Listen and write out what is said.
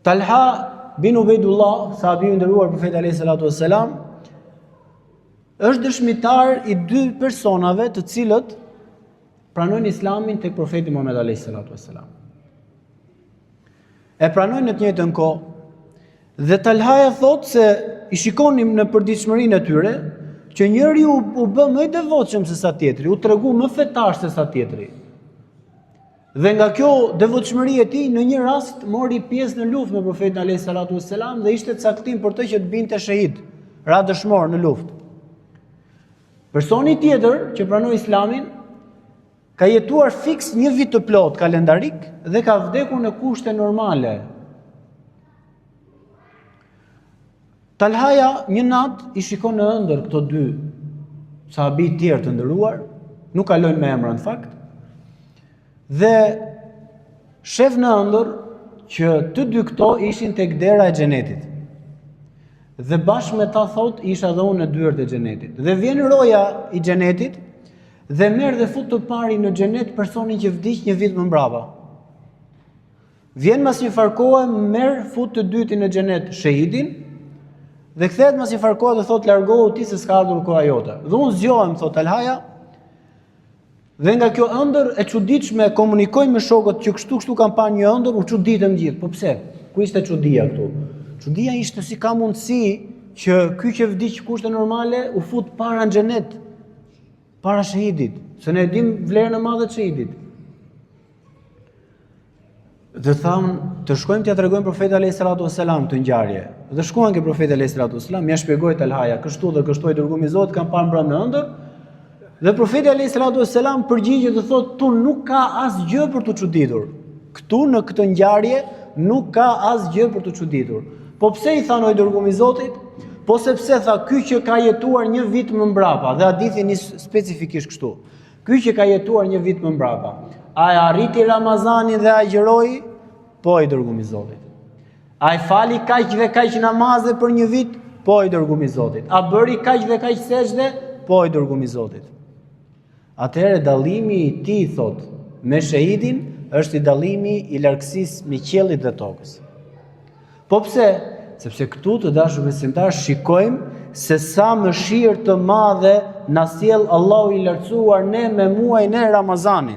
Talha bin Ubejdullah, sahabiu i nderuar profeti alayhi salatu wassalam, është dëshmitar i dy personave të cilët pranojnë Islamin tek profeti Muhammed alayhi salatu wassalam. E pranojnë në të njëjtën kohë. Dhe Talhaja thotë se i shikonim në përditshmërinë e tyre që njëri u bë më i devotshëm se sa tjetri, u tregu më fetar se sa tjetri. Dhe nga kjo devotshmëri e tij në një rast mori pjesë në luftë me profetin alayhi salatu wassalam dhe ishte caktim për të që të binte shahid, ra dëshmor në luftë. Personi tjetër që pranoi Islamin ka jetuar fiks një vit të plot kalendarik dhe ka vdekur në kushte normale. Talhaja një natë i shikon në ëndër këto dy sahabi tjerë të nderuar, nuk kalojnë me emra në fakt, dhe shef në ëndër që të dy këto ishin tek dera e xhenetit. Dhe bashkë me ta thot isha dhe unë në dyert e xhenetit. Dhe vjen roja i xhenetit dhe merr dhe fut të pari në xhenet personin që vdiq një vit më mbrapa. Vjen mas një farkohe, merr fut të dyti në xhenet shahidin dhe kthehet mas një farkohe dhe thot largohu ti se s'ka ardhur koha jote. Dhe unë zgjohem, thot Talhaja, dhe nga kjo ëndër e çuditshme komunikoj me shokët që kështu kanë pa një ëndër, u çuditëm gjithë. Po pse? Ku ishte çudia këtu? Çudia ishte si ka mundësi që ky që vdiq kushte normale u fut para në xhenet, para shahidit, se ne e dim vlerën e madhe të shahidit. Dhe thamë, të shkojmë t'ja tregojmë profetit alayhi salatu wassalam këtë ngjarje. Dhe shkuan ke profeti alayhi salatu wassalam, ja shpjegoi Talhaja, kështu dhe kështu i dërguami i Zotit kanë parë mbrëm në ëndër. Dhe profeti alayhi salatu wassalam përgjigjet dhe thotë, tu nuk ka asgjë për të çuditur. Këtu në këtë ngjarje nuk ka asgjë për të çuditur. Po pse i thanoi dërguami i Zotit? Po sepse tha ky që ka jetuar një vit më mbrapa, dhe hadithi nis specifikisht kështu. Ky që ka jetuar një vit më mbrapa, a e arriti Ramazanin dhe agjëroi? Po i dërguami i Zotit. A e fali kaq dhe kaq namaze për një vit? Po i dërguami i Zotit. A bëri kaq dhe kaq sejdë? Po i dërguami i Zotit. Atëherë dallimi i tij thot me shahidin është i dallimi i largësisë me qiellit dhe tokës. Po pse? Sepse këtu të dashur besimtar shikojmë se sa mëshirë të madhe na sjell Allahu i lartësuar ne me muajin e Ramazanit.